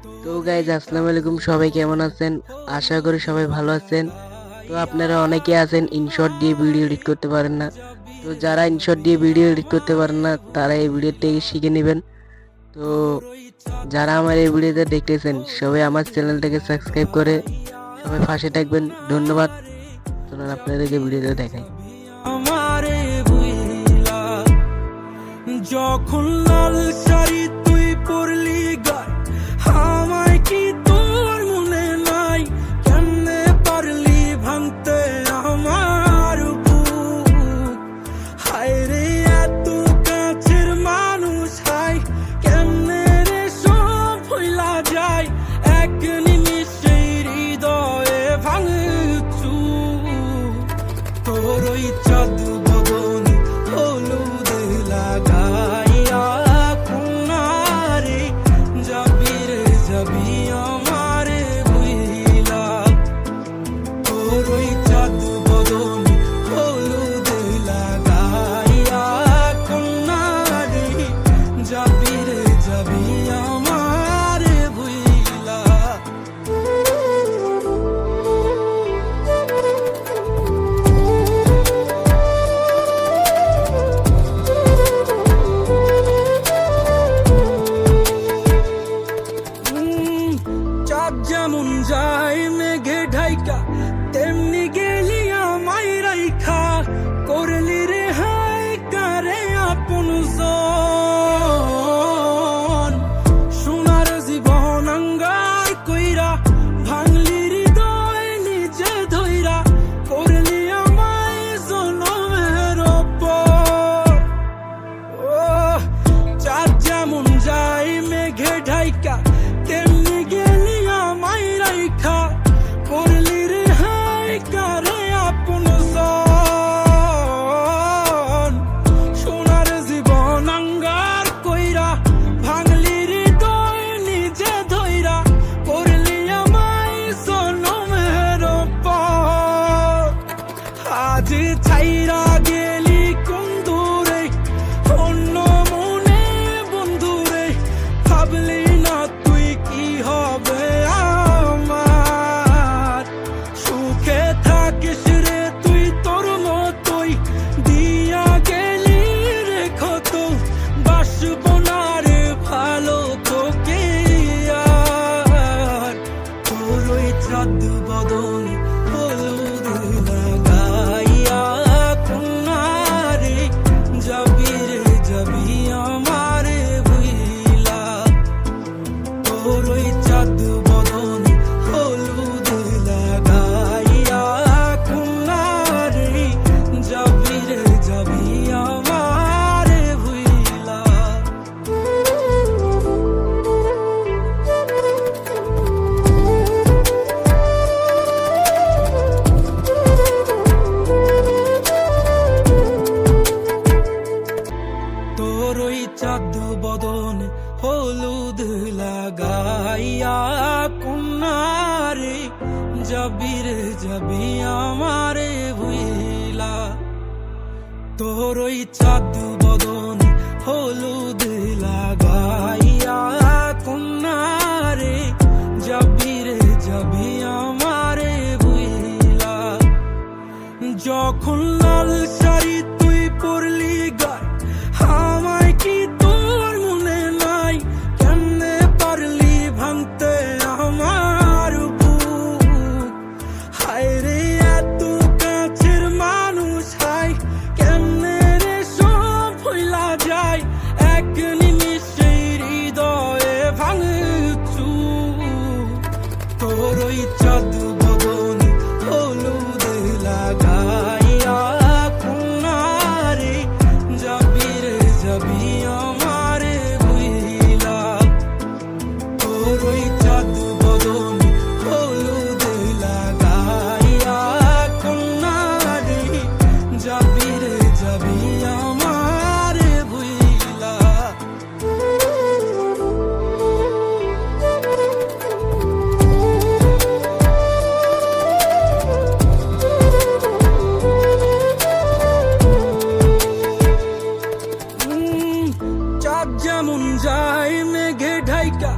তো গাইজ আসসালামু আলাইকুম, সবাই কেমন আছেন? আশা করি সবাই ভালো আছেন। তো আপনারা অনেকে আছেন ইনশট দিয়ে ভিডিও এডিট করতে পারেন না। তো যারা ইনশট দিয়ে ভিডিও এডিট করতে পারেন না তারা এই ভিডিও থেকে শিখে নেবেন। তো যারা আমার এই ভিডিওতে দেখতেছেন সবাই আমার চ্যানেলটাকে সাবস্ক্রাইব করে সবাই পাশে থাকবেন। ধন্যবাদ। চলুন আপনাদেরকে ভিডিওটা দেখাই। আমারে বুইলা যখন লাল শাড়ি তুই পরলি গায়, আমায় কি তোর মনে নাই? কেমনে পারলি ভাঙতে আমার বুক? হায় রে এত কাছের মানুষ, হায় কেমনে রে সব ভুলা যায়? এক নিমিষে হৃদয়ে ভাঙচু তোর ওই চাঁদ বদন হলুদ লাগাইয়া কোনারে যাবি রে যাবি আমারে বুইলা। তোর ওই চাঁদ বদন হলুদ লাগাইয়া কোনারে যাবি রে যাবি আমারে বুইলা। চাঁদ যেমন যায় মেঘে ঢাইকা, তেমনি গেলি আমায় রাইখা। করলি রে হায় কারে আপন জন, সোনার জীবন আঙ্গার কইরা ভাঙলি হৃদয় নিজে ধইরা। করলি আমায় জনমের ওপর। ও চাঁদ যেমন যায় মেঘে ঢাইকা, তেমনি গেলি আমায় রাইখা। করলি রে হায় কারে আপন জন, সোনার জীবন আঙ্গার কইরা ভাঙলি হৃদয় নিজে ধইরা। করলি আমায় জনমের ওপর। আজ ছাইরা গেলি কোন দূরে অন্য মনে বন্ধুরে, ভাবলি না তুই কি হবে আমার? সুখে থাকিস রে তুই তোর মতোই, দিয়া গেলি রে ক্ষত। বাসব না রে ভালো তোকে আর। তোর ওই চাঁদ বদন হলুদ লাগাইয়া কোনারে যাবি রে যাবি আমারে বুইলা। তোর ওই চাঁদ বদন হলুদ লাগাইয়া কোনারে যাবি রে যাবি আমারে বুইলা। তোর ওই চাঁদ বদন হলুদ লাগাইয়া কোনারে যাবি রে যাবি আমারে বুইলা। তোর ওই চাঁদ বদন হলুদ লাগাইয়া কোনারে যাবি রে যাবি আমারে বুইলা। যখন লাল শাড়ি তুই পরলি গায়, আমায় কি তোর মনে নাই? কেমনে পারলি ভাঙতে আমার বুক? হায় রে এত কাছের মানুষ, হায় কেমনে রে সব ভুলা যায়? এক নিমিষে হৃদয়ে ভাঙচু তোর ওই চাঁদ বদন হলুদ লাগাইয়া কোনারে যাবি রে যাবি আমারে বুইলা। তোর ওই চাঁদ বদন হলুদ লাগাইয়া কোনারে যাবি রে যাবি আমারে বুইলা। চাঁদ যেমন যায় মেঘে ঢাইকা,